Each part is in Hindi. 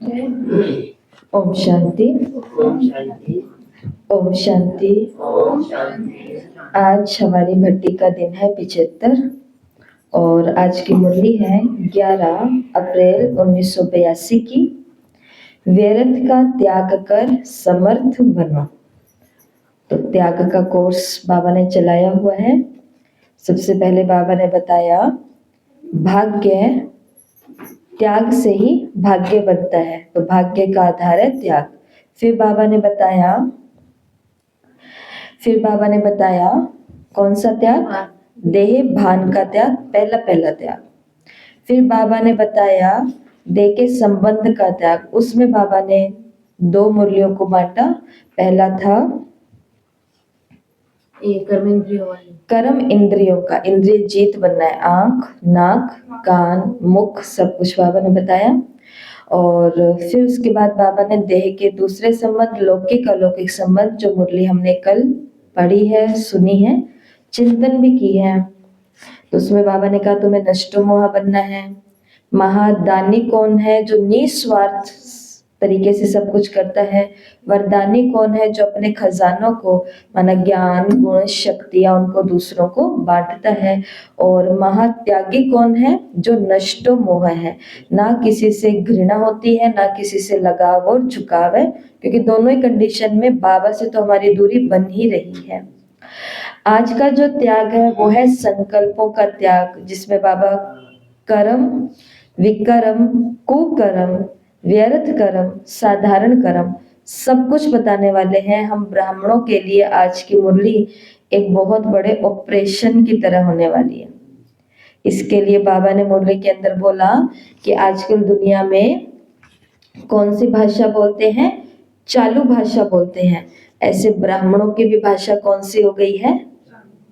ओम शांति। ओम शांति। ओम शांति। ओम शांति। आज हमारी भट्टी का दिन है 75 और आज की मुरली है 11 अप्रैल 1982 की। व्यर्थ का त्याग कर समर्थ बनो। तो त्याग का कोर्स बाबा ने चलाया हुआ है। सबसे पहले बाबा ने बताया भाग्य, त्याग से ही भाग्य बनता है, तो भाग्य का आधार है त्याग। फिर बाबा ने बताया कौन सा त्याग? देह भान का त्याग, पहला त्याग। फिर बाबा ने बताया देह के संबंध का त्याग। उसमें बाबा ने 2 मुरलियों को बांटा। पहला था कर्म इंद्रियों का, इंद्रिय जीत बनना है, आंख, नाक, कान, मुख, सब कुछ बाबा ने बताया। और फिर उसके बाद बाबा ने देह के दूसरे संबंध, लौकिक अलौकिक संबंध, जो मुरली हमने कल पढ़ी है, सुनी है, चिंतन भी की है। तो उसमें बाबा ने कहा तुम्हें नष्टो मोहा बनना है। महादानी कौन है? जो निस्वार्थ तरीके से सब कुछ करता है। वरदानी कौन है? जो अपने खजानों को, माना ज्ञान, गुण, शक्तियां, उनको दूसरों को बांटता है। और महात्यागी कौन है? जो नष्टो मोह है, ना किसी से घृणा होती है, ना किसी से लगाव और झुकाव है, क्योंकि दोनों ही कंडीशन में बाबा से तो हमारी दूरी बन ही रही है। आज का जो त्याग है वो है संकल्पों का त्याग, जिसमें बाबा कर्म, विकर्म, कुकर्म, व्यर्थ कर्म, साधारण कर्म सब कुछ बताने वाले हैं। हम ब्राह्मणों के लिए आज की मुरली एक बहुत बड़े ऑपरेशन की तरह होने वाली है। इसके लिए बाबा ने मुरली के अंदर बोला कि आजकल दुनिया में कौन सी भाषा बोलते हैं? चालू भाषा बोलते हैं। ऐसे ब्राह्मणों की भी भाषा कौन सी हो गई है?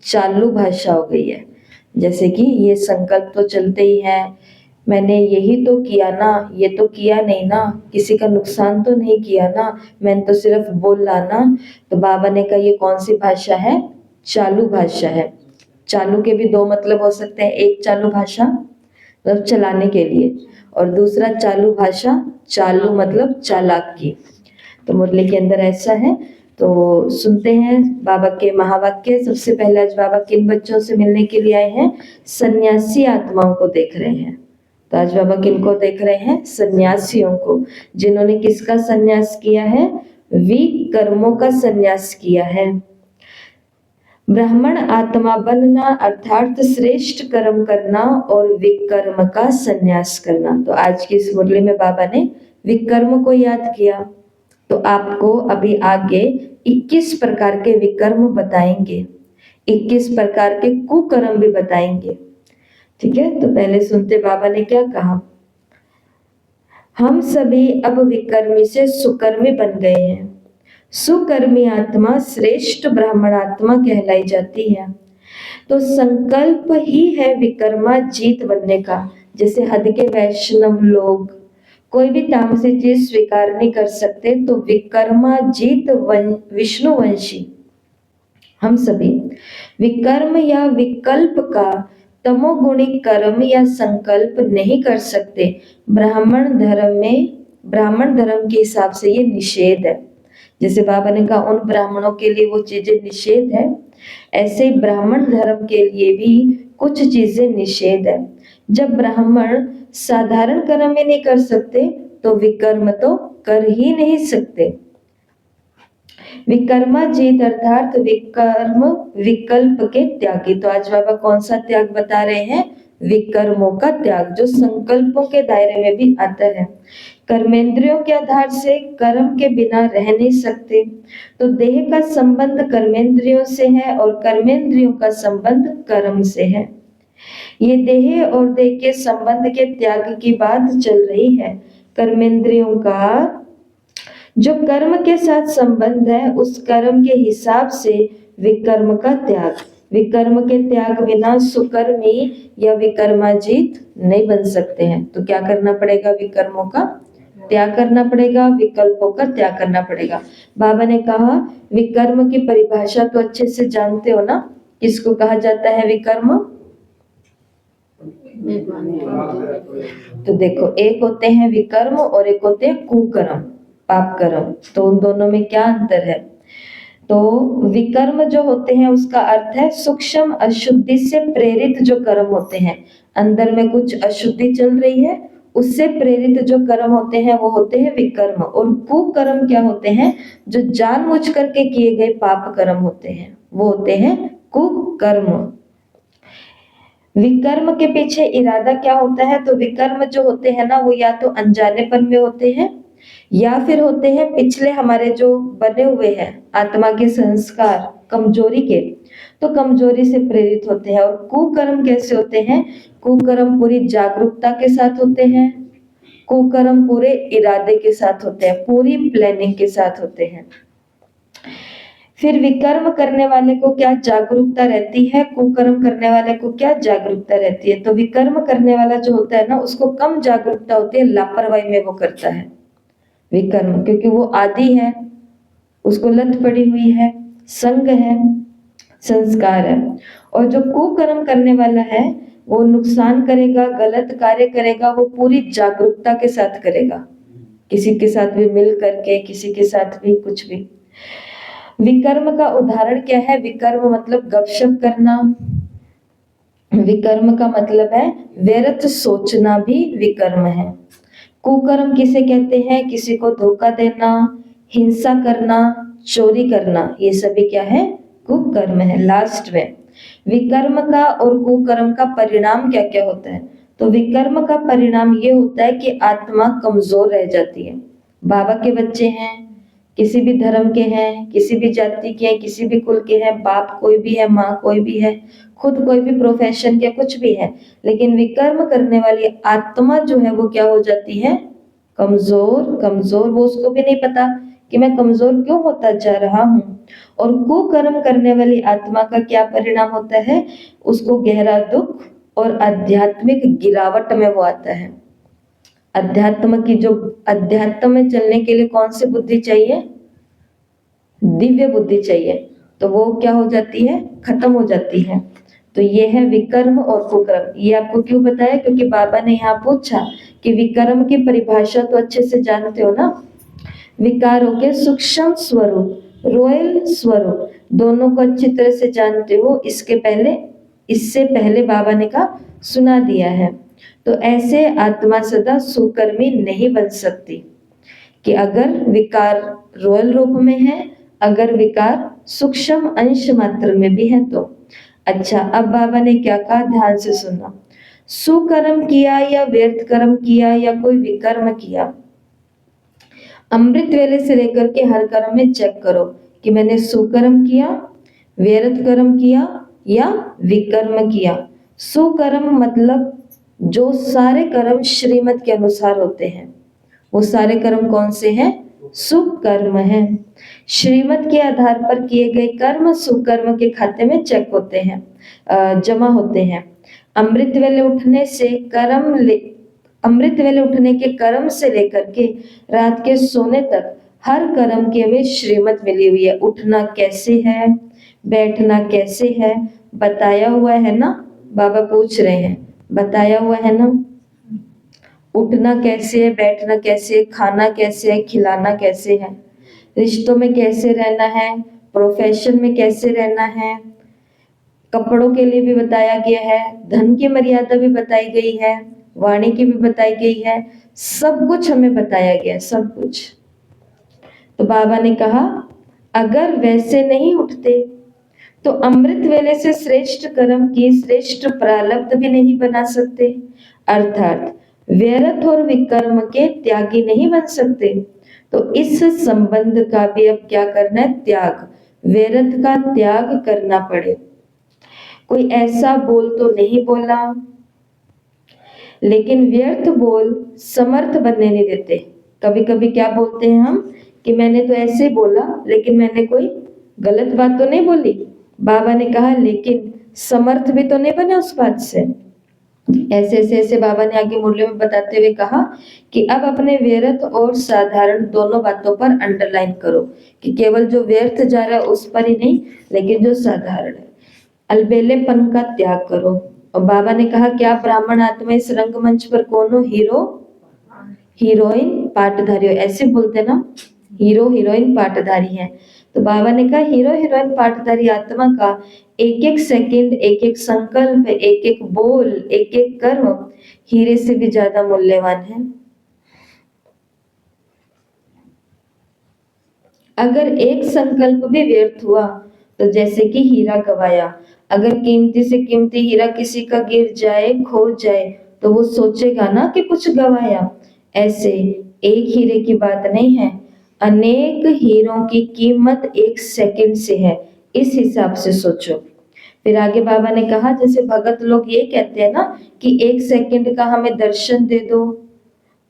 चालू भाषा हो गई है। जैसे कि ये संकल्प तो चलते ही हैं, मैंने यही तो किया ना, ये तो किया नहीं ना, किसी का नुकसान तो नहीं किया ना, मैंने तो सिर्फ बोला ना। तो बाबा ने कहा ये कौन सी भाषा है? चालू भाषा है। चालू के भी 2 मतलब हो सकते हैं। एक चालू भाषा मतलब चलाने के लिए, और दूसरा चालू भाषा, चालू मतलब चालाक की। तो मुरली के अंदर ऐसा है। तो सुनते हैं बाबा के महावाक्य। सबसे पहले आज बाबा किन बच्चों से मिलने के लिए आए हैं? सन्यासी आत्माओं को देख रहे हैं। तो आज बाबा किनको देख रहे हैं? सन्यासियों को, जिन्होंने किसका सन्यास किया है? विकर्मों का सन्यास किया है। ब्राह्मण आत्मा बनना अर्थात श्रेष्ठ कर्म करना और विकर्म का सन्यास करना। तो आज की इस मुरली में बाबा ने विकर्म को याद किया। तो आपको अभी आगे 21 प्रकार के विकर्म बताएंगे, 21 प्रकार के कुकर्म भी बताएंगे। ठीक है, तो पहले सुनते बाबा ने क्या कहा। हम सभी अब विकर्मी से सुकर्मी बन गए हैं। सुकर्मी आत्मा श्रेष्ठ ब्राह्मण आत्मा कहलाई जाती है। तो संकल्प ही है विकर्मा जीत बनने का। जैसे हद के वैष्णव लोग कोई भी तामसी चीज स्वीकार नहीं कर सकते, तो विकर्मा जीत विष्णुवंशी हम सभी विकर्म या विकल्प का तमोगुणी कर्म या संकल्प नहीं कर सकते। ब्राह्मण धर्म के हिसाब से ये निषेध है। जैसे बाबा ने कहा उन ब्राह्मणों के लिए वो चीजें निषेध है, ऐसे ही ब्राह्मण धर्म के लिए भी कुछ चीजें निषेध है। जब ब्राह्मण साधारण कर्म ही नहीं कर सकते, तो विकर्म तो कर ही नहीं सकते। विकर्मा जीत अर्थात विकर्म विकल्प के त्यागी। तो आज बाबा कौन सा त्याग बता रहे हैं? विकर्मों का त्याग, जो संकल्पों के दायरे में भी आता है। कर्मेंद्रियों के आधार से कर्म के बिना रह नहीं सकते। तो देह का संबंध कर्मेंद्रियों से है और कर्मेंद्रियों का संबंध कर्म से है। ये देह और देह के संबंध के त्याग की बात चल रही है। कर्मेंद्रियों का जो कर्म के साथ संबंध है, उस कर्म के हिसाब से विकर्म का त्याग। विकर्म के त्याग बिना सुकर्मी या विकर्माजीत नहीं बन सकते हैं। तो क्या करना पड़ेगा? विकर्मों का त्याग करना पड़ेगा, विकल्पों का त्याग करना पड़ेगा। बाबा ने कहा विकर्म की परिभाषा तो अच्छे से जानते हो ना, किसको कहा जाता है विकर्म? तो देखो, एक होते हैं विकर्म और एक होते हैं कुकर्म, पाप कर्म। तो उन दोनों में क्या अंतर है? तो विकर्म जो होते हैं उसका अर्थ है सूक्ष्म अशुद्धि से प्रेरित जो कर्म होते हैं, अंदर में कुछ अशुद्धि चल रही है, उससे प्रेरित जो कर्म होते हैं वो होते हैं विकर्म। और कुकर्म क्या होते हैं? जो जानबूझ करके किए गए पाप कर्म होते हैं, वो होते हैं कुकर्म। विकर्म के पीछे इरादा क्या होता है? तो विकर्म जो होते हैं ना, वो या तो अनजानेपन में होते हैं या फिर होते हैं पिछले हमारे जो बने हुए हैं आत्मा के संस्कार कमजोरी के, तो कमजोरी से प्रेरित होते हैं। और कुकर्म कैसे होते हैं? कुकर्म पूरी जागरूकता के साथ होते हैं, कुकर्म पूरे इरादे के साथ होते हैं, पूरी प्लानिंग के साथ होते हैं। फिर विकर्म करने वाले को क्या जागरूकता रहती है, कुकर्म करने वाले को क्या जागरूकता रहती है? तो विकर्म करने वाला जो होता है ना, उसको कम जागरूकता होती है, लापरवाही में वो करता है विकर्म, क्योंकि वो आदी है, उसको लत पड़ी हुई है, संग है, संस्कार है। और जो कुकर्म करने वाला है वो नुकसान करेगा, गलत कार्य करेगा, वो पूरी जागरूकता के साथ करेगा, किसी के साथ भी मिल करके, किसी के साथ भी कुछ भी। विकर्म का उदाहरण क्या है? विकर्म मतलब गपशप करना, विकर्म का मतलब है व्यर्थ सोचना भी विकर्म है। कुकर्म किसे कहते हैं? किसी को धोखा देना, हिंसा करना, चोरी करना, ये सभी क्या है? कुकर्म है। लास्ट में विकर्म का और कुकर्म का परिणाम क्या क्या होता है? तो विकर्म का परिणाम ये होता है कि आत्मा कमजोर रह जाती है। बाबा के बच्चे हैं, किसी भी धर्म के हैं, किसी भी जाति के हैं, किसी भी कुल के हैं, बाप कोई भी है, माँ कोई भी है, खुद कोई भी प्रोफेशन के कुछ भी है, लेकिन विकर्म करने वाली आत्मा जो है वो क्या हो जाती है? कमजोर। कमजोर, वो उसको भी नहीं पता कि मैं कमजोर क्यों होता जा रहा हूँ। और कुकर्म करने वाली आत्मा का क्या परिणाम होता है? उसको गहरा दुख और आध्यात्मिक गिरावट में वो आता है। अध्यात्म की जो, अध्यात्म में चलने के लिए कौन सी बुद्धि चाहिए? दिव्य बुद्धि चाहिए, तो वो क्या हो जाती है? खत्म हो जाती है। तो ये है विकर्म और कुकर्म। ये आपको क्यों बताया? क्योंकि बाबा ने यहाँ पूछा कि विकर्म की परिभाषा तो अच्छे से जानते हो ना, विकारों के सूक्ष्म स्वरूप, रॉयल स्वरूप, दोनों को अच्छी तरह से जानते हो। इससे पहले बाबा ने कहा सुना दिया है। तो ऐसे आत्मा सदा सुकर्मी नहीं बन सकती कि अगर विकार रॉयल रूप में है, अगर विकार सूक्ष्म अंश मात्र में भी है तो। अच्छा, अब बाबा ने क्या कहा, ध्यान से सुनना। सुकर्म किया या व्यर्थ कर्म किया या कोई विकर्म किया, अमृत वेले से लेकर के हर कर्म में चेक करो कि मैंने सुकर्म किया, व्यर्थ कर्म किया या विकर्म किया। सुकर्म मतलब जो सारे कर्म श्रीमत के अनुसार होते हैं, वो सारे कर्म कौन से हैं? सुकर्म है। श्रीमत के आधार पर किए गए कर्म सुकर्म के खाते में चेक होते हैं, जमा होते हैं। अमृत वेले उठने के कर्म से लेकर के रात के सोने तक हर कर्म के में श्रीमत मिली हुई है। उठना कैसे है, बैठना कैसे है, बताया हुआ है ना। बाबा पूछ रहे हैं, बताया हुआ है ना? उठना कैसे है, बैठना कैसे है, खाना कैसे है, खिलाना कैसे है, रिश्तों में कैसे रहना है, प्रोफेशन में कैसे रहना है, कपड़ों के लिए भी बताया गया है, धन की मर्यादा भी बताई गई है, वाणी की भी बताई गई है, सब कुछ हमें बताया गया है, सब कुछ। तो बाबा ने कहा अगर वैसे नहीं उठते तो अमृत वेले से श्रेष्ठ कर्म की श्रेष्ठ प्रारब्ध भी नहीं बना सकते, अर्थात व्यर्थ और विकर्म के त्यागी नहीं बन सकते। तो इस संबंध का भी अब क्या करना है? त्याग, व्यर्थ का त्याग करना पड़े। कोई ऐसा बोल तो नहीं बोला, लेकिन व्यर्थ बोल समर्थ बनने नहीं देते। कभी कभी क्या बोलते हैं हम कि मैंने तो ऐसे बोला, लेकिन मैंने कोई गलत बात तो नहीं बोली। बाबा ने कहा लेकिन समर्थ भी तो नहीं बने उस बात से। ऐसे बाबा ने आगे मुरलियों में बताते हुए कहा कि अब अपने व्यर्थ और साधारण दोनों बातों पर अंडरलाइन करो कि केवल जो व्यर्थ जा रहा है उस पर ही नहीं, लेकिन जो साधारण है। अलबेलेपन का त्याग करो, और बाबा ने कहा क्या ब्राह्मण आत्मा इस रंगमंच पर कोनो हीरो हीरोइन पाटधारी हो, ऐसे बोलते ना, हीरो हीरोइन पाटधारी है। तो बाबा ने कहा हीरो हीरोइन पाटधारी आत्मा का एक एक सेकंड, एक एक संकल्प, एक एक बोल, एक एक कर्म हीरे से भी ज्यादा मूल्यवान है। अगर एक संकल्प भी व्यर्थ हुआ तो जैसे कि हीरा गवाया। अगर कीमती से कीमती हीरा किसी का गिर जाए, खो जाए, तो वो सोचेगा ना कि कुछ गवाया। ऐसे एक हीरे की बात नहीं है, अनेक हीरों की कीमत एक सेकंड से है, इस हिसाब से सोचो। फिर आगे बाबा ने कहा जैसे भगत लोग ये कहते हैं ना कि एक सेकंड का हमें दर्शन दे दो,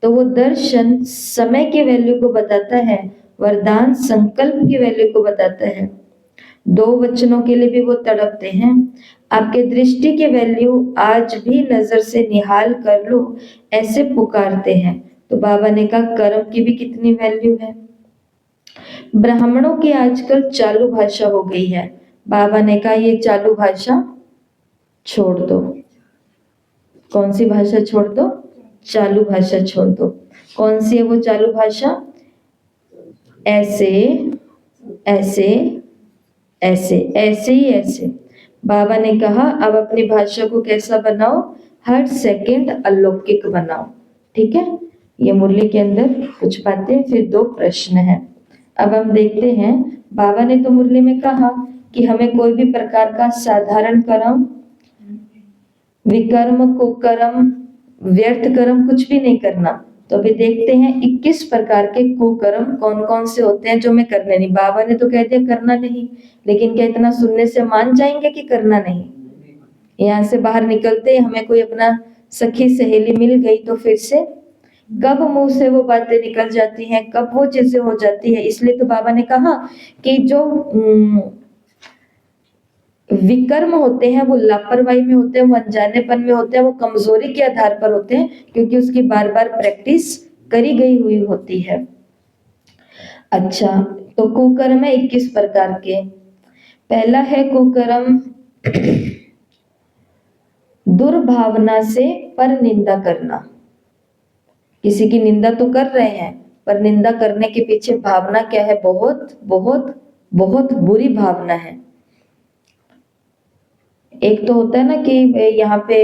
तो वो दर्शन समय की वैल्यू को बताता है, वरदान संकल्प की वैल्यू को बताता है। दो वचनों के लिए भी वो तड़पते हैं। आपके दृष्टि की वैल्यू आज भी नजर से निहाल कर लो, ऐसे पुकारते हैं। तो बाबा ने कहा कर्म की भी कितनी वैल्यू है। ब्राह्मणों की आजकल चालू भाषा हो गई है। बाबा ने कहा ये चालू भाषा छोड़ दो। कौन सी भाषा छोड़ दो? चालू भाषा छोड़ दो। कौन सी है वो चालू भाषा? ऐसे ऐसे ऐसे ऐसे ही ऐसे। बाबा ने कहा अब अपनी भाषा को कैसा बनाओ? हर सेकंड अलौकिक बनाओ। ठीक है, ये मुरली के अंदर कुछ बातें, फिर दो प्रश्न हैं। अब हम देखते हैं, बाबा ने तो मुरली में कहा कि हमें कोई भी प्रकार का साधारण कर्म, विकर्म, कुकर्म, व्यर्थ कर्म कुछ भी नहीं करना। तो अभी देखते हैं 21 प्रकार के कुकर्म कौन कौन से होते हैं जो मैं करने नहीं। बाबा ने तो कह दिया करना नहीं, लेकिन क्या इतना सुनने से मान जाएंगे कि करना नहीं? यहाँ से बाहर निकलते ही हमें कोई अपना सखी सहेली मिल गई तो फिर से कब मुंह से वो बातें निकल जाती हैं, कब वो चीजें हो जाती है। इसलिए तो बाबा ने कहा कि जो विकर्म होते हैं वो लापरवाही में होते हैं, वो अनजानेपन में होते हैं, वो कमजोरी के आधार पर होते हैं, क्योंकि उसकी बार बार प्रैक्टिस करी गई हुई होती है। अच्छा, तो कुकर्म है 21 प्रकार के। पहला है कुकर्म दुर्भावना से पर निंदा करना। किसी की निंदा तो कर रहे हैं, पर निंदा करने के पीछे भावना क्या है? बहुत बहुत बहुत बुरी भावना है। एक तो होता है ना कि यहाँ पे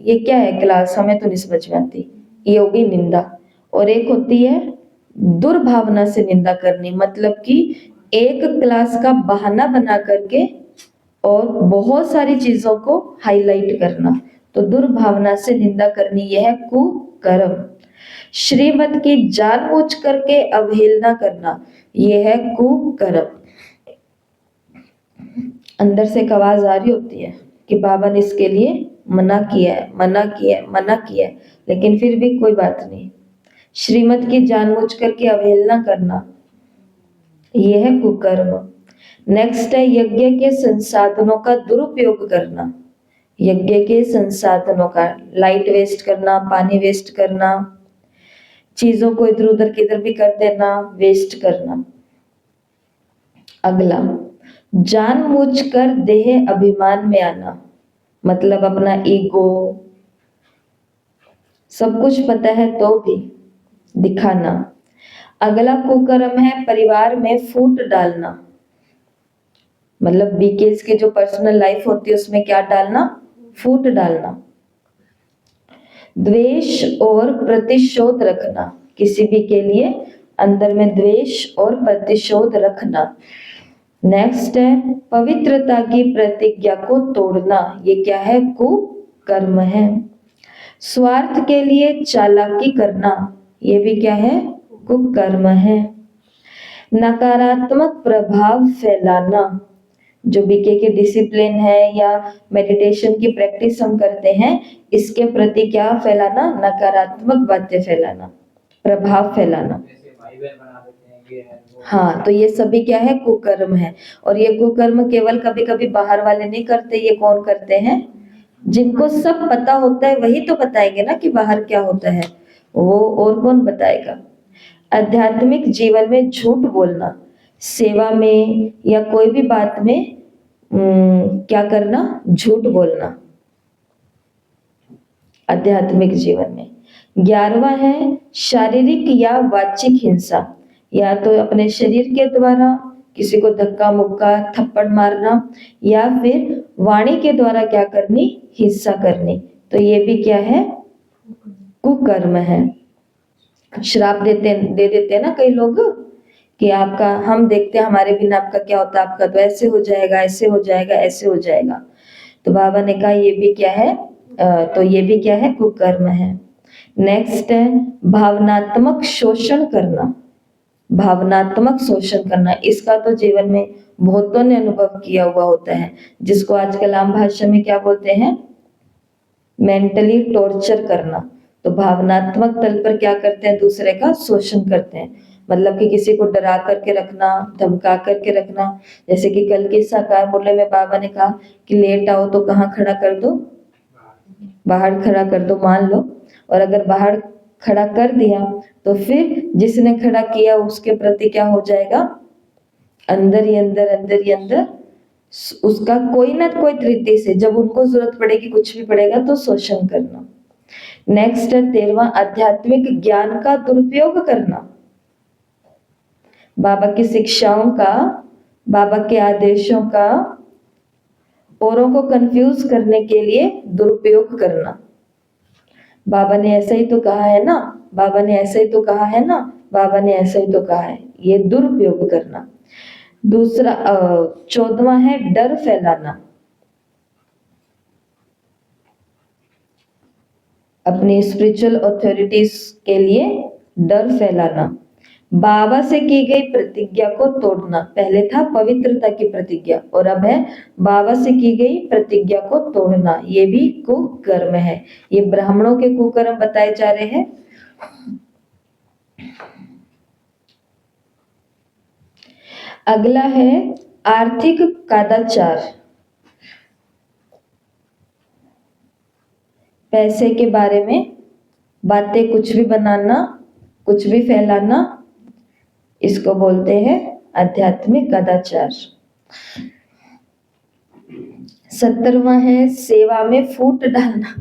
ये क्या है क्लास, हमें तो नहीं समझ में आती, ये होगी निंदा। और एक होती है दुर्भावना से निंदा करनी, मतलब कि एक क्लास का बहाना बना करके और बहुत सारी चीजों को हाईलाइट करना। तो दुर्भावना से निंदा करनी, यह है कुकर्म। श्रीमत की जानबूझ करके अवहेलना करना, यह है कुकर्म। अंदर से एक आवाज आ रही होती है कि बाबा ने इसके लिए मना किया है, मना किया है, मना किया है, लेकिन फिर भी कोई बात नहीं। श्रीमत की जानबूझ करके अवहेलना करना, यह है कुकर्म। नेक्स्ट है यज्ञ के संसाधनों का दुरुपयोग करना। यज्ञ के संसाधनों का लाइट वेस्ट करना, पानी वेस्ट करना, चीजों को इधर उधर किधर भी कर देना, वेस्ट करना। अगला जानबूझकर देह अभिमान में आना, मतलब अपना ईगो, सब कुछ पता है तो भी दिखाना। अगला कुकर्म है परिवार में फूट डालना, मतलब बीकेस की जो पर्सनल लाइफ होती है उसमें क्या डालना? फूट डालना। द्वेष और प्रतिशोध रखना, किसी भी के लिए अंदर में द्वेष और प्रतिशोध रखना। नेक्स्ट है पवित्रता की प्रतिज्ञा को तोड़ना, ये क्या है? कुकर्म है। स्वार्थ के लिए चालाकी करना, ये भी क्या है? कुकर्म है। नकारात्मक प्रभाव फैलाना, जो बीके के डिसिप्लिन है या मेडिटेशन की प्रैक्टिस हम करते हैं, इसके प्रति क्या फैलाना? नकारात्मक बातें फैलाना, प्रभाव फैलाना। हाँ, तो ये सभी क्या है? कुकर्म है। और ये कुकर्म केवल कभी कभी बाहर वाले नहीं करते, ये कौन करते हैं? जिनको सब पता होता है वही तो बताएंगे ना कि बाहर क्या होता है, वो और कौन बताएगा। आध्यात्मिक जीवन में झूठ बोलना, सेवा में या कोई भी बात में क्या करना? झूठ बोलना। आध्यात्मिक जीवन में। 11वां है शारीरिक या वाचिक हिंसा, या तो अपने शरीर के द्वारा किसी को धक्का मुक्का थप्पड़ मारना, या फिर वाणी के द्वारा क्या करनी, हिंसा करनी। तो ये भी क्या है, कुकर्म है। श्राप दे देते हैं ना कई लोग कि आपका, हम देखते हैं हमारे बिना आपका क्या होता है, आपका तो ऐसे हो जाएगा, ऐसे हो जाएगा, ऐसे हो जाएगा। तो बाबा ने कहा ये भी क्या है, तो ये भी क्या है, कुकर्म है। नेक्स्ट है भावनात्मक शोषण करना। भावनात्मक शोषण करना, इसका तो जीवन में बहुतों ने अनुभव किया हुआ होता है, जिसको आजकल आम भाषा में क्या बोलते हैं, मेंटली टॉर्चर करना। तो भावनात्मक तल पर क्या करते हैं, दूसरे का शोषण करते हैं, मतलब कि किसी को डरा करके रखना, धमका करके रखना। जैसे कि कल के साकार मुरली में बाबा ने कहा कि लेट आओ तो कहाँ खड़ा कर दो, बाहर खड़ा कर दो, मान लो। और अगर बाहर खड़ा कर दिया तो फिर जिसने खड़ा किया उसके प्रति क्या हो जाएगा, अंदर ही अंदर उसका कोई ना कोई तरीके से, जब उनको जरूरत पड़ेगी, कुछ भी पड़ेगा, तो शोषण करना। नेक्स्ट है 13वां आध्यात्मिक ज्ञान का दुरुपयोग करना। बाबा की शिक्षाओं का, बाबा के आदेशों का औरों को कंफ्यूज करने के लिए दुरुपयोग करना। बाबा ने ऐसा ही तो कहा है ना, बाबा ने ऐसा ही तो कहा है ना, बाबा ने ऐसा ही तो कहा है, ये दुरुपयोग करना। दूसरा 14वां है डर फैलाना। अपनी स्पिरिचुअल अथॉरिटीज के लिए डर फैलाना। बाबा से की गई प्रतिज्ञा को तोड़ना। पहले था पवित्रता की प्रतिज्ञा और अब है बाबा से की गई प्रतिज्ञा को तोड़ना। ये भी कुकर्म है। ये ब्राह्मणों के कुकर्म बताए जा रहे हैं। अगला है आर्थिक कदाचार। पैसे के बारे में बातें कुछ भी बनाना, कुछ भी फैलाना, इसको बोलते हैं आध्यात्मिक कदाचार। 17वां है सेवा में फूट डालना।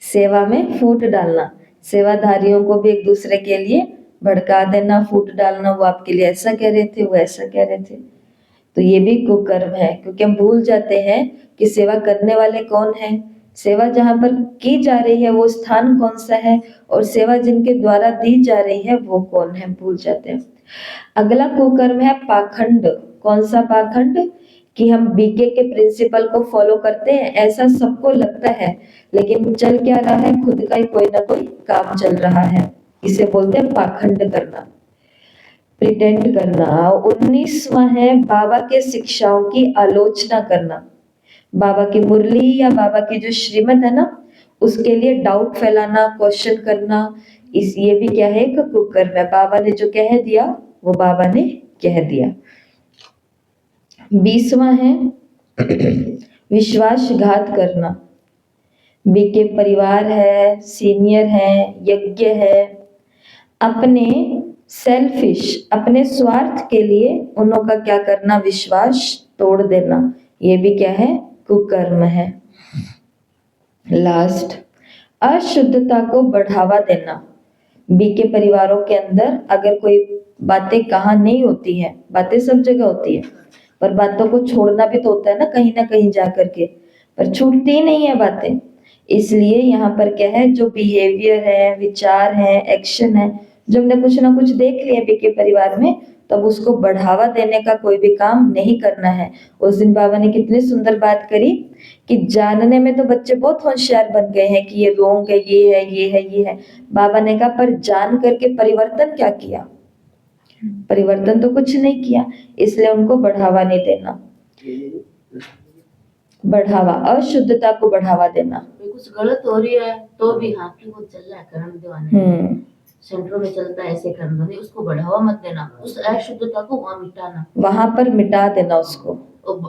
सेवा में फूट डालना, सेवाधारियों को भी एक दूसरे के लिए भड़का देना, फूट डालना, वो आपके लिए ऐसा कह रहे थे, वो ऐसा कह रहे थे। तो ये भी कुकर्म है, क्योंकि हम भूल जाते हैं कि सेवा करने वाले कौन है, सेवा जहां पर की जा रही है वो स्थान कौन सा है, और सेवा जिनके द्वारा दी जा रही है वो कौन है, भूल जाते हैं। अगला कुकर्म है पाखंड। कौन सा पाखंड, कि हम बीके के प्रिंसिपल को फॉलो करते हैं, ऐसा सबको लगता है, लेकिन चल क्या रहा है, खुद का ही कोई ना कोई काम चल रहा है। इसे बोलते हैं पाखंड करना, प्रिटेंड करना। 19वां है बाबा के शिक्षाओं की आलोचना करना। बाबा की मुरली या बाबा की जो श्रीमत है ना, उसके लिए डाउट फैलाना, क्वेश्चन करना, इस ये भी क्या है, एक कुकर्म है। बाबा ने जो कह दिया वो बाबा ने कह दिया। 20वां है विश्वासघात करना। बीके परिवार है, सीनियर है, यज्ञ है, अपने सेल्फिश, अपने स्वार्थ के लिए उन्हों का क्या करना, विश्वास तोड़ देना, ये भी क्या है, कुकर्म है। लास्ट अशुद्धता को बढ़ावा देना। बीके परिवारों के अंदर अगर कोई बातें कहाँ नहीं होती है, बातें सब जगह होती है, पर बातों को छोड़ना भी तो होता है ना कहीं जा करके, पर छूटती नहीं है बातें। इसलिए यहाँ पर क्या है, जो बिहेवियर है, विचार है, एक्शन है, जो हमने कुछ ना कुछ देख लिया बीके परिवार में, तब उसको बढ़ावा देने का कोई भी काम नहीं करना है। उस दिन बाबा ने कितनी सुंदर बात करी कि जानने में तो बच्चे बहुत होशियार बन गए हैं कि ये रोंग है, ये है, ये है, ये है। बाबा ने कहा पर जान करके परिवर्तन क्या किया, परिवर्तन तो कुछ नहीं किया, इसलिए उनको बढ़ावा नहीं देना। बढ़ावा, अशुद्धता को बढ़ावा देना। कुछ गलत हो रही है तो भी हाँ कि वो चल रहा है, करण दीवाने सेंटरों में चलता है, ऐसे करना नहीं, उसको बढ़ावा मत देना, उस अशुद्धता को वहाँ मिटाना, वहां पर मिटा देना उसको,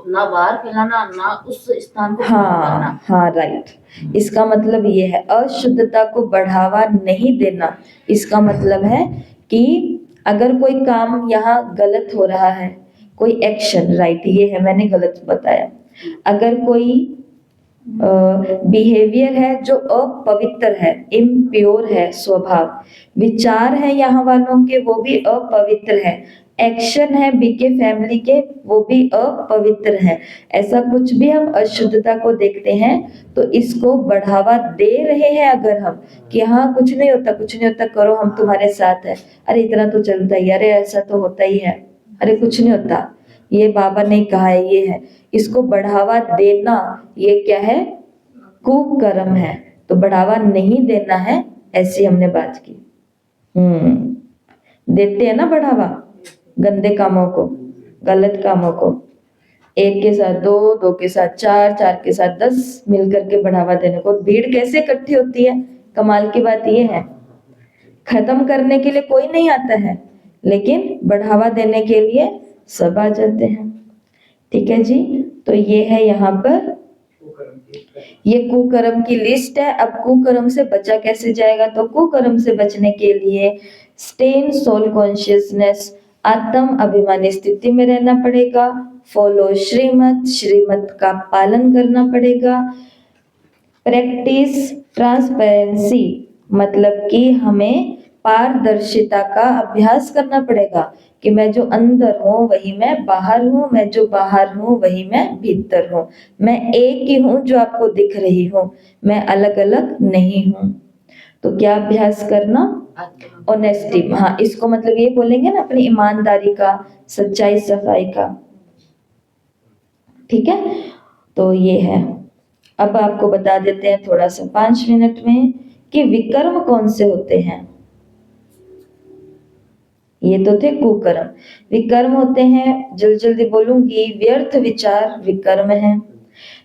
ना बाहर फैलाना, ना उस स्थान को हाँ हाँ राइट। इसका मतलब ये है अशुद्धता को बढ़ावा नहीं देना। इसका मतलब है कि अगर कोई काम यहाँ गलत हो रहा है, कोई एक्शन, राइट, ये है, मैंने गलत बताया, अगर कोई बिहेवियर है जो अपवित्र है, इम्प्योर है स्वभाव, विचार है यहाँ वालों के वो भी अपवित्र है, एक्शन है बीके फैमिली के वो भी अपवित्र है। ऐसा कुछ भी हम अशुद्धता को देखते हैं तो इसको बढ़ावा दे रहे हैं अगर हम कि हाँ कुछ नहीं होता, कुछ नहीं होता, करो हम तुम्हारे साथ है, अरे इतना तो चलता ही, अरे ऐसा तो होता ही है, अरे कुछ नहीं होता, ये बाबा ने कहा है, ये है, इसको बढ़ावा देना ये क्या है, कुकर्म है। तो बढ़ावा नहीं देना है, ऐसी हमने बात की। देते हैं ना बढ़ावा गंदे कामों को, गलत कामों को, एक के साथ दो, दो के साथ चार, चार के साथ 10 मिलकर के बढ़ावा देने को। भीड़ कैसे इकट्ठी होती है, कमाल की बात ये है, खत्म करने के लिए कोई नहीं आता है लेकिन बढ़ावा देने के लिए सब आ जाते हैं। ठीक है जी, तो ये है यहाँ पर, ये कुकर्म की लिस्ट है। अब कुकर्म से बचा कैसे जाएगा, तो कुकर्म से बचने के लिए स्टे इन सोल कॉन्शियसनेस, आत्म अभिमानी स्थिति में रहना पड़ेगा, फॉलो श्रीमत, श्रीमत का पालन करना पड़ेगा, प्रैक्टिस ट्रांसपेरेंसी, मतलब कि हमें पारदर्शिता का अभ्यास करना पड़ेगा कि मैं जो अंदर हूँ वही मैं बाहर हूँ, मैं जो बाहर हूँ वही मैं भीतर हूँ, मैं एक ही हूँ जो आपको दिख रही हूँ, मैं अलग अलग नहीं हूँ। तो क्या अभ्यास करना, ऑनेस्टी, हाँ इसको मतलब ये बोलेंगे ना अपनी ईमानदारी का, सच्चाई सफाई का। ठीक है, तो ये है। अब आपको बता देते हैं थोड़ा सा 5 मिनट में कि विकर्म कौन से होते हैं। ये तो थे कुकर्म, विकर्म होते हैं, जल्दी जल्दी बोलूंगी, व्यर्थ विचार विकर्म है,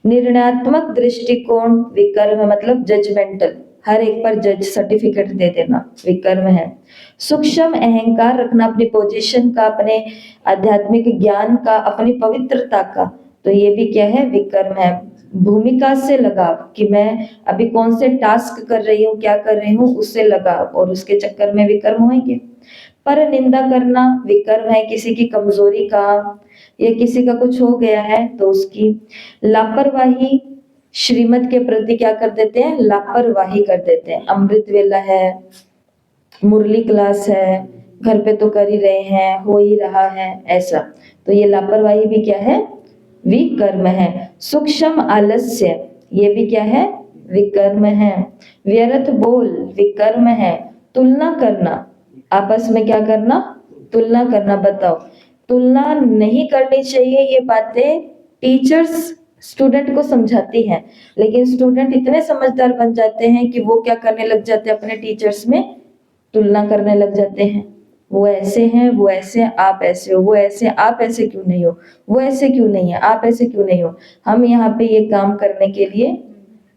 निर्णयात्मक दृष्टिकोण विकर्म है, मतलब जजमेंटल, हर एक पर जज सर्टिफिकेट दे देना विकर्म है, सूक्ष्म अहंकार रखना अपनी पोजीशन का, अपने आध्यात्मिक ज्ञान का, अपनी पवित्रता का, तो ये भी क्या है, विकर्म है। भूमिका से लगाव कि मैं अभी कौन से टास्क कर रही हूँ, क्या कर रही हूँ, उससे लगाव और उसके चक्कर में विकर्म होंगे। पर निंदा करना विकर्म है, किसी की कमजोरी का या किसी का कुछ हो गया है तो उसकी। लापरवाही, श्रीमत के प्रति क्या कर देते हैं, लापरवाही कर देते हैं, अमृत वेला है, मुरली क्लास है, घर पे तो कर ही रहे हैं, हो ही रहा है, ऐसा, तो ये लापरवाही भी क्या है, विकर्म है। सूक्ष्म आलस्य, ये भी क्या है, विकर्म है। व्यर्थ बोल विकर्म है। तुलना करना, आपस में क्या करना, तुलना करना। बताओ, तुलना नहीं करनी चाहिए, ये बातें टीचर्स स्टूडेंट को समझाती हैं, लेकिन स्टूडेंट इतने समझदार बन जाते हैं कि वो क्या करने लग जाते हैं, अपने टीचर्स में तुलना करने लग जाते हैं। वो ऐसे हैं, वो ऐसे हैं, आप ऐसे हो, वो ऐसे, आप ऐसे क्यों नहीं हो, वो ऐसे क्यों नहीं है, आप ऐसे क्यों नहीं हो। हम यहाँ पे ये काम करने के लिए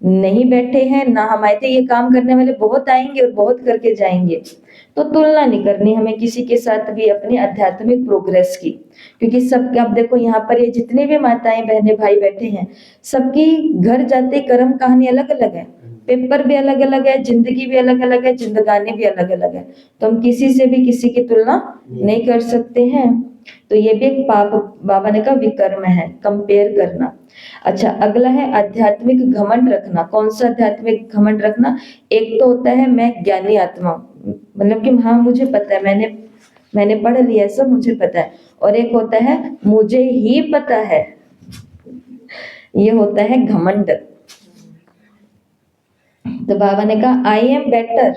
नहीं बैठे हैं, ना हम आए थे, ये काम करने वाले बहुत आएंगे और बहुत करके जाएंगे। तो तुलना नहीं करनी हमें किसी के साथ भी अपनी आध्यात्मिक प्रोग्रेस की, क्योंकि सबके, आप देखो यहाँ पर ये जितने भी माताएं बहनें भाई बैठे हैं, सबकी घर जाते कर्म कहानी अलग अलग है, पेपर भी अलग अलग है, जिंदगी भी अलग अलग है, जिंदगानी भी अलग अलग है, तो हम किसी से भी किसी की तुलना नहीं कर सकते हैं। तो ये भी एक पाप, बाबा ने कहा विकर्म है, कंपेयर करना। अच्छा, अगला है आध्यात्मिक घमंड रखना। कौन सा आध्यात्मिक घमंड रखना, एक तो होता है मैं ज्ञानी आत्मा, मतलब कि हाँ मुझे पता है, मैंने पढ़ लिया सब, मुझे पता है, और एक होता है मुझे ही पता है, ये होता है घमंड। तो बाबा ने कहा I am better,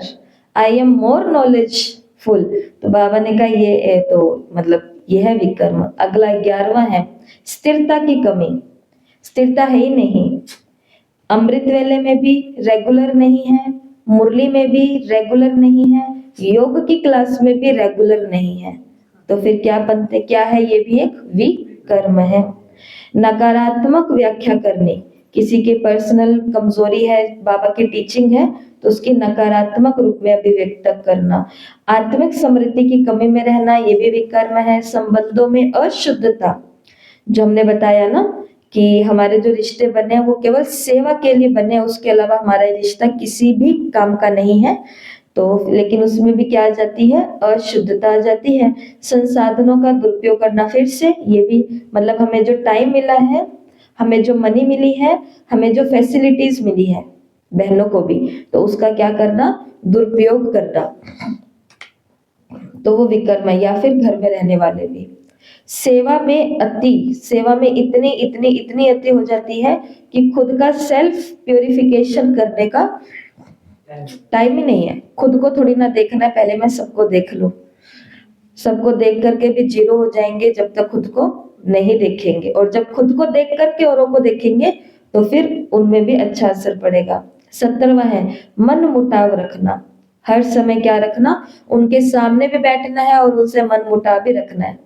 I am more knowledgeful, तो बाबा ने कहा ये तो मतलब ये है विकर्म। अगला 11वां है स्थिरता की कमी, स्थिरता है ही नहीं, अमृत वेले में भी रेगुलर नहीं है, मुरली में भी रेगुलर नहीं है, योग की क्लास में भी रेगुलर नहीं है, तो फिर क्या बनते, क्या है, ये भी एक विकर्म है। नकारात्मक व्याख्या करनी, किसी की पर्सनल कमजोरी है, बाबा की टीचिंग है तो उसकी नकारात्मक रूप में अभिव्यक्त करना। आत्मिक समृद्धि की कमी में रहना, ये भी विकर्म है। संबंधों में अशुद्धता, जो हमने बताया ना कि हमारे जो रिश्ते बने हैं वो केवल सेवा के लिए बने हैं, उसके अलावा हमारा रिश्ता किसी भी काम का नहीं है, तो लेकिन उसमें भी क्या आ जाती है, अशुद्धता आ जाती है। संसाधनों का दुरुपयोग करना, फिर से ये भी मतलब हमें जो टाइम मिला है हमें जो मनी मिली है, हमें जो फैसिलिटीज मिली है बहनों को भी, तो उसका क्या करना, दुरुपयोग करना, तो वो विकर्म है। या फिर घर में रहने वाले भी सेवा में सेवा में इतनी इतनी इतनी अति हो जाती है कि खुद का सेल्फ प्योरिफिकेशन करने का टाइम ही नहीं है। खुद को थोड़ी ना देखना है, पहले मैं सबको देख लूं। सबको देख करके भी जीरो हो जाएंगे जब तक खुद को नहीं देखेंगे, और जब खुद को देख करके औरों को देखेंगे तो फिर उनमें भी अच्छा असर पड़ेगा। 17वां है मन मुटाव रखना। हर समय क्या रखना, उनके सामने भी बैठना है और उनसे मन मुटाव भी रखना है।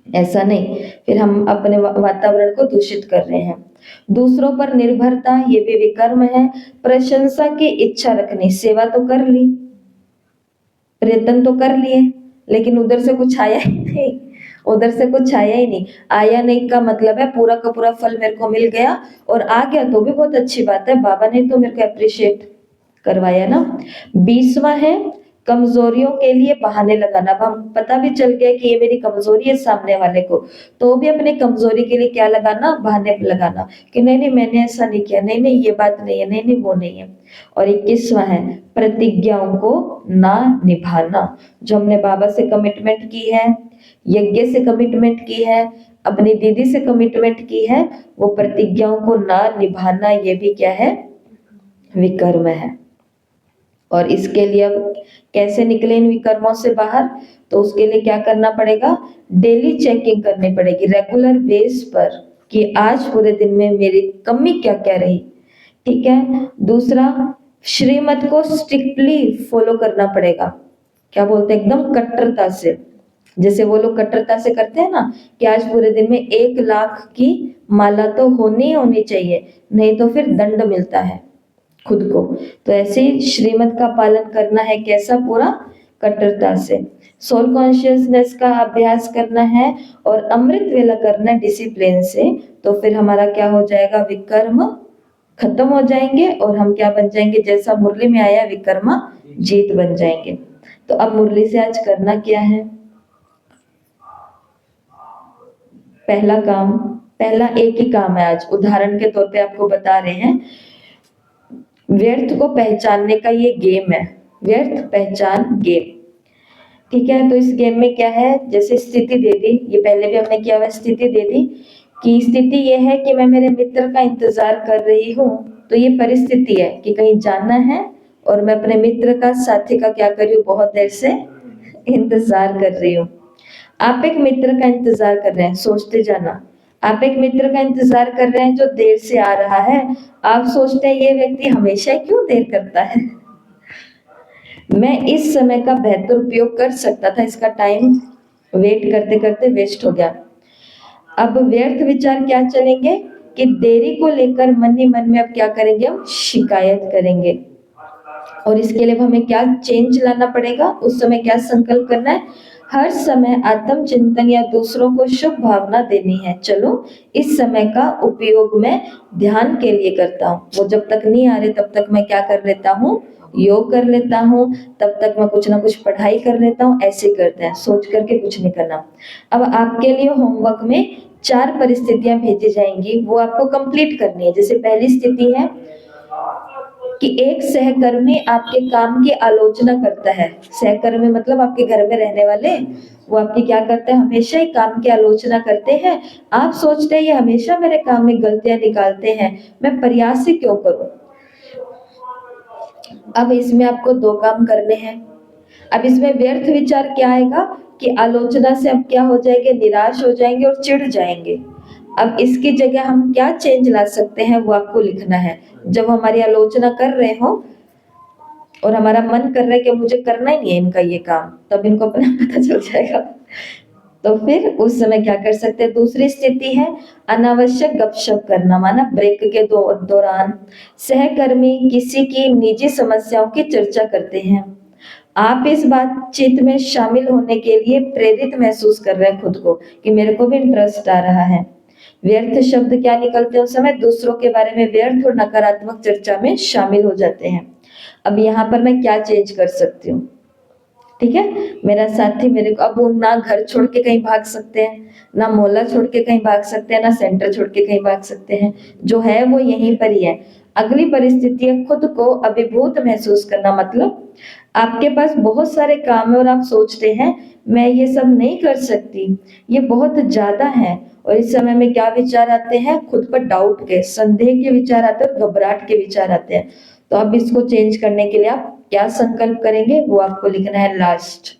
ऐसा नहीं, फिर हम अपने वातावरण को दूषित कर रहे हैं। दूसरों पर निर्भरता, ये भी विकर्म है। प्रशंसा की इच्छा रखनी, सेवा तो कर ली, प्रयत्न तो कर लिए, लेकिन उधर से कुछ आया ही नहीं, उधर से कुछ आया ही नहीं। आया नहीं का मतलब है पूरा का पूरा फल मेरे को मिल गया, और आ गया तो भी बहुत अच्छी बात है, बाबा ने तो मेरे को अप्रिशिएट करवाया ना। 20वां है कमजोरियों के लिए बहाने लगाना। अब हम पता भी चल गया कि ये मेरी कमजोरी है सामने वाले को, तो भी अपने कमजोरी के लिए क्या लगाना, बहाने लगाना कि नहीं नहीं मैंने ऐसा नहीं किया, नहीं नहीं ये बात नहीं है, नहीं नहीं वो नहीं है। और 21वां है प्रतिज्ञाओं को ना निभाना। जो हमने बाबा से कमिटमेंट की है, यज्ञ से कमिटमेंट की है, अपनी दीदी से कमिटमेंट की है, वो प्रतिज्ञाओं को ना निभाना, ये भी क्या है, विकर्म है। और इसके लिए अब कैसे निकले इन विकर्मों से बाहर, तो उसके लिए क्या करना पड़ेगा, डेली चेकिंग करनी पड़ेगी रेगुलर बेस पर कि आज पूरे दिन में मेरी कमी क्या क्या रही। ठीक है। दूसरा, श्रीमत को स्ट्रिक्टली फॉलो करना पड़ेगा। क्या बोलते हैं, एकदम कट्टरता से, जैसे वो लोग कट्टरता से करते हैं ना कि आज पूरे दिन में 1 लाख की माला तो होनी चाहिए, नहीं तो फिर दंड मिलता है खुद को। तो ऐसे ही श्रीमत का पालन करना है, कैसा, पूरा कट्टरता से। सोल कॉन्शियसनेस का अभ्यास करना है और अमृत वेला करना है डिसिप्लिन से, तो फिर हमारा क्या हो जाएगा, विकर्म खत्म हो जाएंगे और हम क्या बन जाएंगे, जैसा मुरली में आया विकर्मा जीत बन जाएंगे। तो अब मुरली से आज करना क्या है, पहला काम, पहला एक ही काम है आज, उदाहरण के तौर पे आपको बता रहे हैं। व्यर्थ को पहचानने का ये गेम है, व्यर्थ पहचान गेम। ठीक है। तो इस गेम में क्या है, जैसे स्थिति दे दी, ये पहले भी हमने किया हुआ, स्थिति दे दी कि स्थिति ये है कि मैं मेरे मित्र का इंतजार कर रही हूँ। तो ये परिस्थिति है कि कहीं जाना है और मैं अपने मित्र का, साथी का क्या कर रही हूँ, बहुत देर से इंतजार कर रही हूँ। आप एक मित्र का इंतजार कर रहे हैं, सोचते जाना, आप एक मित्र का इंतजार कर रहे हैं जो देर से आ रहा है। आप सोचते हैं ये व्यक्ति हमेशा क्यों देर करता है, मैं इस समय का बेहतर उपयोग कर सकता था, इसका टाइम वेट करते करते वेस्ट हो गया। अब व्यर्थ विचार क्या चलेंगे कि देरी को लेकर मन ही मन में अब क्या करेंगे, हम शिकायत करेंगे। और इसके लिए हमें क्या चेंज लाना पड़ेगा, उस समय क्या संकल्प करना है, हर समय आत्म चिंतन या दूसरों को शुभ भावना देनी है। चलो इस समय का उपयोग मैं ध्यान के लिए करता हूँ, वो जब तक नहीं आ रहे तब तक मैं क्या कर लेता हूँ, योग कर लेता हूँ, तब तक मैं कुछ ना कुछ पढ़ाई कर लेता हूँ। ऐसे करते हैं, सोच करके कुछ नहीं करना। अब आपके लिए होमवर्क में 4 परिस्थितियां भेजी जाएंगी, वो आपको कंप्लीट करनी है। जैसे पहली स्थिति है कि एक सहकर्मी आपके काम की आलोचना करता है। सहकर्मी मतलब आपके घर में रहने वाले, वो आपकी क्या करते हैं, हमेशा ही काम की आलोचना करते हैं। आप सोचते हैं ये हमेशा मेरे काम में गलतियां निकालते हैं, मैं प्रयास ही क्यों करूं। अब इसमें आपको 2 काम करने हैं। अब इसमें व्यर्थ विचार क्या आएगा कि आलोचना से अब क्या हो जाएंगे, निराश हो जाएंगे और चिढ़ जाएंगे। अब इसकी जगह हम क्या चेंज ला सकते हैं, वो आपको लिखना है। जब हमारी आलोचना कर रहे हो और हमारा मन कर रहा है कि मुझे करना ही नहीं है इनका ये काम, तब इनको अपना पता चल जाएगा। तो फिर उस समय क्या कर सकते हैं। दूसरी स्थिति है अनावश्यक गपशप करना, माना ब्रेक के दौरान सहकर्मी किसी की निजी समस्याओं की चर्चा करते हैं। आप इस बातचीत में शामिल होने के लिए प्रेरित महसूस कर रहे हैं खुद को कि मेरे को भी इंटरेस्ट आ रहा है। व्यर्थ शब्द क्या निकलते हैं उस समय, दूसरों के बारे में व्यर्थ और नकारात्मक चर्चा में शामिल हो जाते हैं। अब यहाँ पर मैं क्या चेंज कर सकती हूँ, ठीक है। मेरा साथी मेरे को, अब वो ना घर छोड़ के कहीं भाग सकते हैं, ना मोहल्ला छोड़ के कहीं भाग सकते हैं, ना सेंटर छोड़ के कहीं भाग सकते हैं, जो है वो यहीं पर ही है। अगली परिस्थिति है खुद को अभिभूत महसूस करना, मतलब आपके पास बहुत सारे काम है और आप सोचते हैं मैं ये सब नहीं कर सकती, ये बहुत ज्यादा है, और इस समय में क्या विचार आते हैं, खुद पर डाउट के, संदेह के विचार आते हैं और घबराहट के विचार आते हैं। तो अब इसको चेंज करने के लिए आप क्या संकल्प करेंगे, वो आपको लिखना है लास्ट।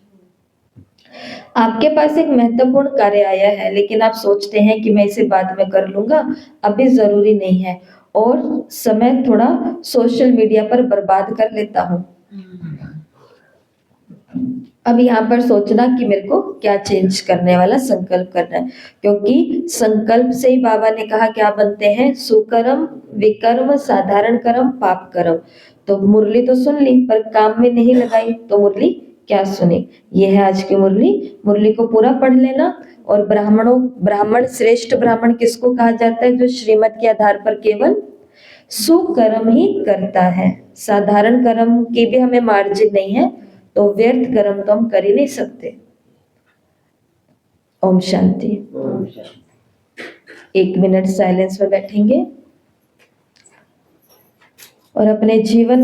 आपके पास एक महत्वपूर्ण कार्य आया है, लेकिन आप सोचते हैं कि मैं इसे बाद में कर लूंगा, अभी जरूरी नहीं है, और समय थोड़ा सोशल मीडिया पर बर्बाद कर लेता हूँ। अब यहाँ पर सोचना कि मेरे को क्या चेंज करने वाला संकल्प करना है, क्योंकि संकल्प से ही बाबा ने कहा क्या बनते हैं, सुकर्म, विकर्म, साधारण कर्म, पाप कर्म। तो मुरली तो सुन ली पर काम में नहीं लगाई, तो मुरली क्या सुनी। ये है आज की मुरली। मुरली को पूरा पढ़ लेना। और ब्राह्मण, श्रेष्ठ ब्राह्मण किसको कहा जाता है, जो श्रीमत के आधार पर केवल सुकर्म ही करता है। साधारण कर्म की भी हमें मार्जिन नहीं है, तो व्यर्थ कर्म तो हम कर ही नहीं सकते। ओम शांति। ओम शांति। 1 मिनट साइलेंस में बैठेंगे और अपने जीवन